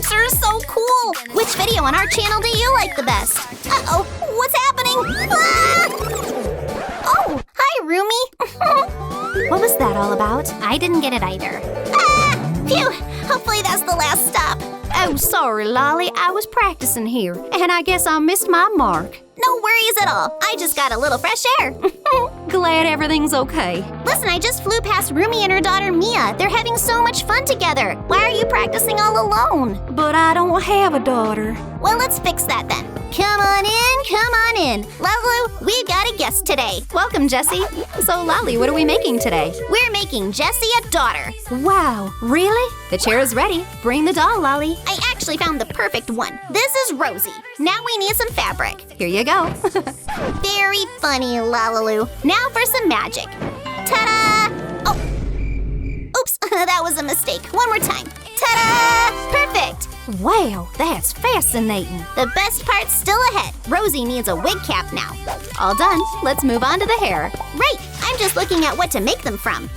looks are so cool! Which video on our channel do you like the best? Uh-oh, what's happening? Ah! Oh, hi, Rumi. What was that all about? I didn't get it either. Ah! Phew, hopefully that's the last stop. Oh, sorry, Lali. I was practicing here, and I guess I missed my mark. No worries at all. I just got a little fresh air. Glad everything's okay. Listen, I just flew past Rumi and her daughter Mia. They're having so much fun together. Why are you practicing all alone? But I don't have a daughter. Well, let's fix that then. Come on in. LaLiLu, we've got a guest today. Welcome, Jessie. So, Lali, what are we making today? We're making Jessie a daughter. Wow, really? The chair is ready. Bring the doll, Lali. I actually found the perfect one. This is Rosie. Now we need some fabric. Here you go. Very funny, LaLiLu. Now for some magic. Ta-da! Oh, oops, that was a mistake. One more time. Ta-da! Perfect. Wow, that's fascinating. The best part's still ahead. Rosie needs a wig cap now. All done. Let's move on to the hair. Right, I'm just looking at what to make them from.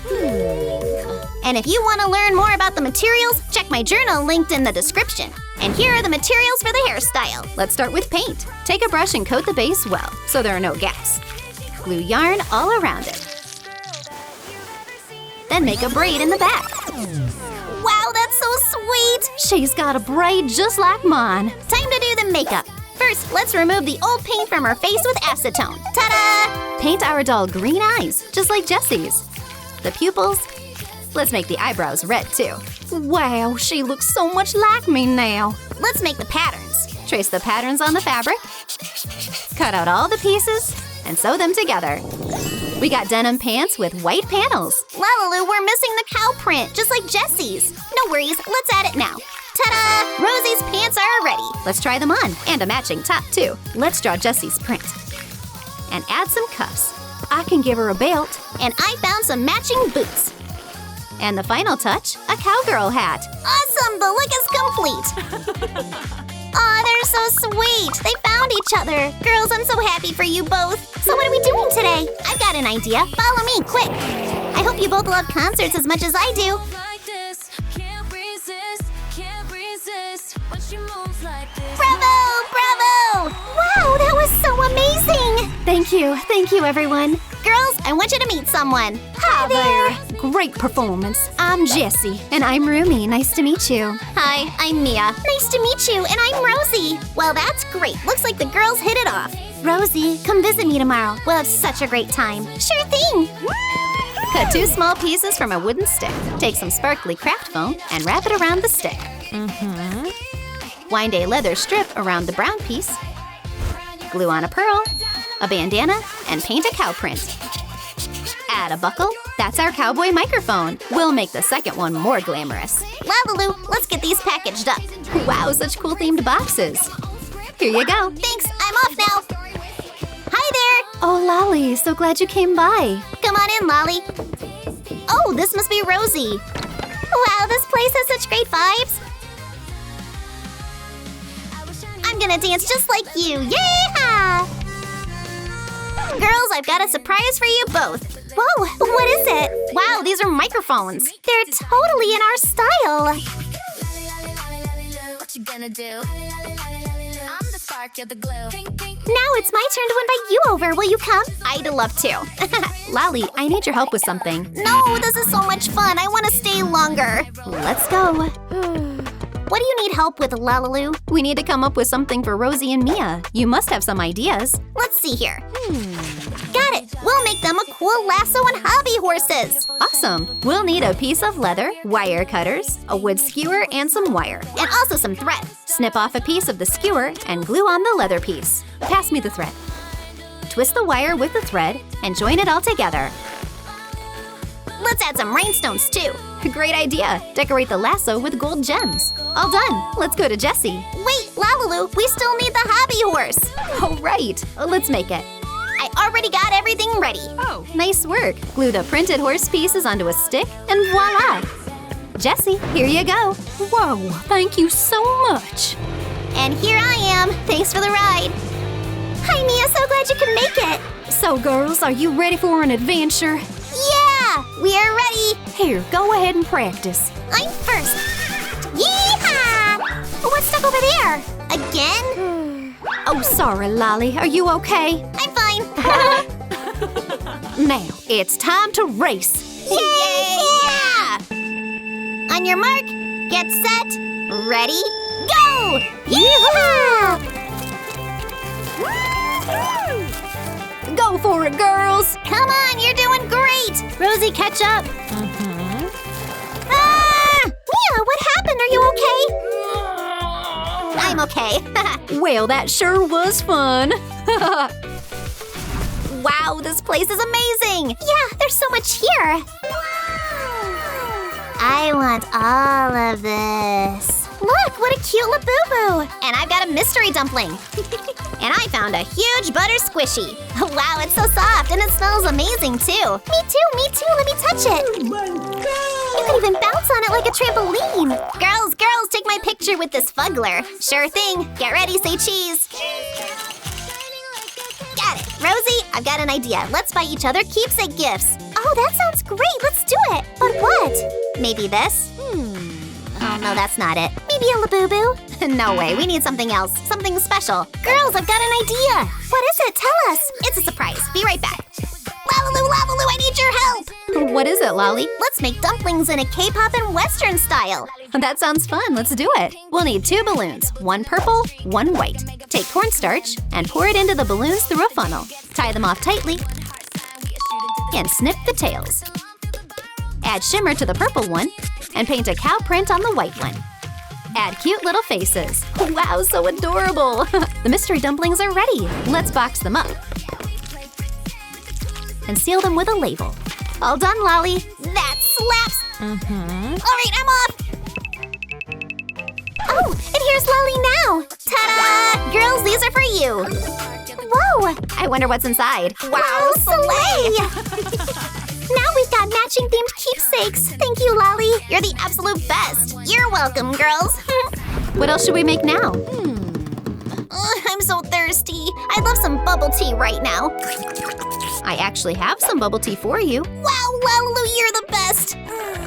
And if you want to learn more about the materials, check my journal linked in the description. And here are the materials for the hairstyle. Let's start with paint. Take a brush and coat the base well, so there are no gaps. Glue yarn all around it. Then make a braid in the back. Wow, that's so sweet! She's got a braid just like mine. Time to do the makeup. First, let's remove the old paint from her face with acetone. Ta-da! Paint our doll green eyes, just like Jessie's. The pupils. Let's make the eyebrows red too. Wow, she looks so much like me now. Let's make the patterns. Trace the patterns on the fabric. Cut out all the pieces and sew them together. We got denim pants with white panels. LaLiLu, we're missing the cow print, just like Jessie's. No worries, let's add it now. Ta-da! Rosie's pants are ready. Let's try them on, and a matching top too. Let's draw Jessie's print. And add some cuffs. I can give her a belt. And I found some matching boots. And the final touch, a cowgirl hat. Awesome, the look is complete. Aw, they're so sweet. They found each other. Girls, I'm so happy for you both. So what are we doing today? I've got an idea. Follow me, quick. I hope you both love concerts as much as I do. Bravo, bravo! Wow, that was so amazing. Thank you, everyone. Girls, I want you to meet someone. Hi there. Great performance. I'm Jessie. And I'm Rumi. Nice to meet you. Hi, I'm Mia. Nice to meet you, and I'm Rosie. Well, that's great. Looks like the girls hit it off. Rosie, come visit me tomorrow. We'll have such a great time. Sure thing. Cut 2 small pieces from a wooden stick. Take some sparkly craft foam and wrap it around the stick. Wind a leather strip around the brown piece. Glue on a pearl, a bandana, and paint a cow print. Add a buckle. That's our cowboy microphone. We'll make the second one more glamorous. LaLiLu, let's get these packaged up. Wow, such cool themed boxes. Here you go. Thanks, I'm off now. Hi there. Oh, Lali, so glad you came by. Come on in, Lali. Oh, this must be Rosie. Wow, this place has such great vibes. I'm gonna dance just like you. Yeah! Girls, I've got a surprise for you both. Whoa, what is it? Wow, these are microphones. They're totally in our style. Now it's my turn to invite you over. Will you come? I'd love to. Lali, I need your help with something. No, this is so much fun. I want to stay longer. Let's go. What do you need help with, LaLiLu? We need to come up with something for Rosie and Mia. You must have some ideas. Let's see here. Got it. We'll make them a cool lasso and hobby horses. Awesome. We'll need a piece of leather, wire cutters, a wood skewer, and some wire. And also some thread. Snip off a piece of the skewer and glue on the leather piece. Pass me the thread. Twist the wire with the thread and join it all together. Let's add some rhinestones too. Great idea. Decorate the lasso with gold gems. All done. Let's go to Jessie. Wait, LaLiLu, we still need the hobby horse. Oh, right. Let's make it. I already got everything ready. Oh, nice work. Glue the printed horse pieces onto a stick and voila. Jessie, here you go. Whoa, thank you so much. And here I am. Thanks for the ride. Hi, Mia. So glad you could make it. So, girls, are you ready for an adventure? Yeah, we are ready. Here, go ahead and practice. I'm first. Yeehaw! Again? Oh, sorry, Lali. Are you okay? I'm fine. Now, it's time to race. Yay! Yeah! On your mark, get set, ready, go! Yeehaw! Go for it, girls! Come on, you're doing great! Rosie, catch up. Ah! Mia, what happened? Are you okay? I'm okay. Well, that sure was fun. Wow, this place is amazing! Yeah, there's so much here! I want all of this. Look, what a cute Labubu! And I've got a mystery dumpling. And I found a huge butter squishy. Wow, it's so soft and it smells amazing too. Me too, let me touch it. Oh my God! You can even bounce on it like a trampoline. Girls, take my picture with this fuggler. Sure thing. Get ready, say cheese. Got it. Rosie, I've got an idea. Let's buy each other keepsake gifts. Oh, that sounds great. Let's do it. But what? Maybe this? Oh, no, that's not it. Maybe a Labubu? No way. We need something else. Something special. Girls, I've got an idea. What is it? Tell us. It's a surprise. Be right back. LaLiLu, I need your help. What is it, Lali? Let's make dumplings in a K-pop and Western style. That sounds fun. Let's do it. We'll need 2 balloons, 1 purple, 1 white. Take cornstarch and pour it into the balloons through a funnel. Tie them off tightly and snip the tails. Add shimmer to the purple one and paint a cow print on the white one. Add cute little faces. Wow, so adorable! The mystery dumplings are ready. Let's box them up and seal them with a label. All done, Lali. That slaps. All right, I'm off. Oh, and here's Lali now. Ta-da! Girls, these are for you. Whoa! I wonder what's inside. Wow, slay! Now we've got matching themed keepsakes. Thank you, Lali. You're the absolute best. You're welcome, girls. What else should we make now? I'm so thirsty. I'd love some bubble tea right now. I actually have some bubble tea for you. Wow, LaLiLu, you're the best.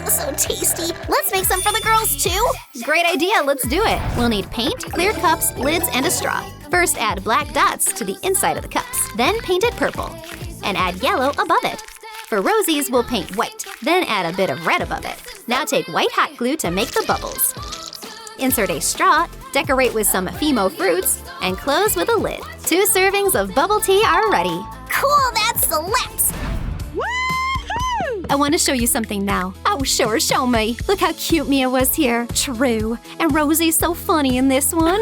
So tasty. Let's make some for the girls, too. Great idea, let's do it. We'll need paint, clear cups, lids, and a straw. First, add black dots to the inside of the cups. Then paint it purple. And add yellow above it. For Rosie's, we'll paint white. Then add a bit of red above it. Now take white hot glue to make the bubbles. Insert a straw, decorate with some faux fruits, and close with a lid. 2 servings of bubble tea are ready. Cool, that slaps. I want to show you something now. Oh, sure, show me. Look how cute Mia was here. True. And Rosie's so funny in this one.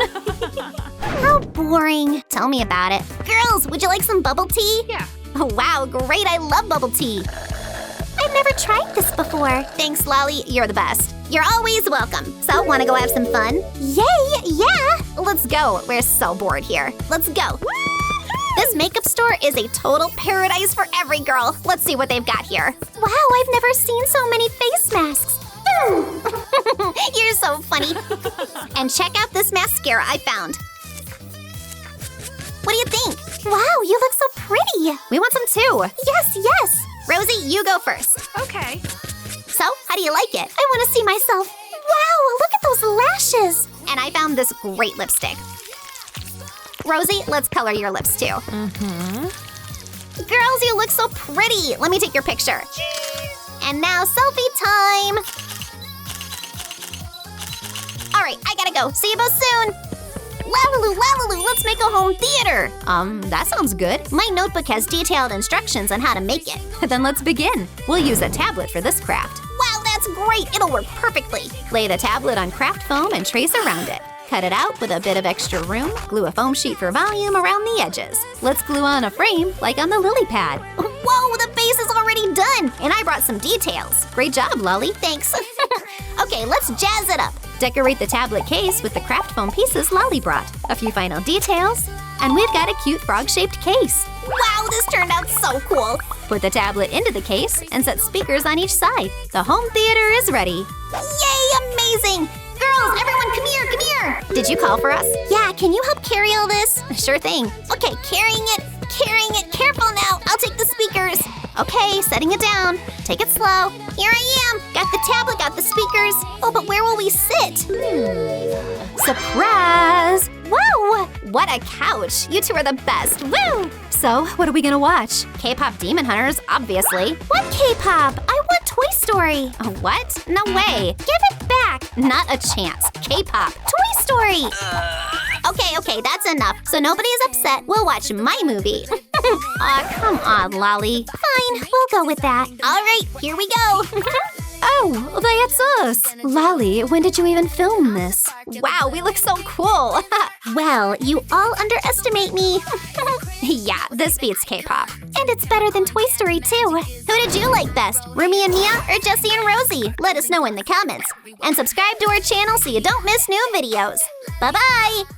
How boring. Tell me about it. Girls, would you like some bubble tea? Yeah. Oh, wow, great. I love bubble tea. I've never tried this before. Thanks, Lali. You're the best. You're always welcome. So, want to go have some fun? Yay, yeah. Let's go. We're so bored here. Let's go. This makeup store is a total paradise for every girl. Let's see what they've got here. Wow, I've never seen so many face masks. You're so funny. And check out this mascara I found. What do you think? Wow, you look so pretty. We want some too. Yes. Rosie, you go first. Okay. So, how do you like it? I want to see myself. Wow, look at those lashes. And I found this great lipstick. Rosie, let's color your lips too. Girls, you look so pretty. Let me take your picture. And now selfie time. All right, I gotta go. See you both soon. LaLiLu, let's make a home theater. That sounds good. My notebook has detailed instructions on how to make it. Then let's begin. We'll use a tablet for this craft. Wow, that's great. It'll work perfectly. Lay the tablet on craft foam and trace around it. Cut it out with a bit of extra room. Glue a foam sheet for volume around the edges. Let's glue on a frame like on the lily pad. Whoa, the base is already done. And I brought some details. Great job, Lali. Thanks. Okay, let's jazz it up. Decorate the tablet case with the craft foam pieces Lali brought. A few final details. And we've got a cute frog-shaped case. Wow, this turned out so cool. Put the tablet into the case and set speakers on each side. The home theater is ready. Yay, amazing. Girls, everyone, come here. Did you call for us? Yeah, can you help carry all this? Sure thing. Okay, carrying it. Careful now. I'll take the speakers. Okay, setting it down. Take it slow. Here I am. Got the tablet, got the speakers. Oh, but where will we sit? Surprise! Whoa, What a couch! You two are the best! Woo! So, what are we gonna watch? K-pop Demon Hunters, obviously. What K-pop? I want Toy Story. What? No way! Give it back. Not a chance. K-pop. Toy Story. Okay, that's enough. So nobody is upset. We'll watch my movie. Aw, come on, Lali. Fine, we'll go with that. All right, here we go. Oh, that's us. Lali, when did you even film this? Wow, we look so cool. Well, you all underestimate me. Yeah, this beats K-pop. And it's better than Toy Story too. Who did you like best? Rumi and Mia or Jessie and Rosie? Let us know in the comments. And subscribe to our channel so you don't miss new videos. Bye-bye!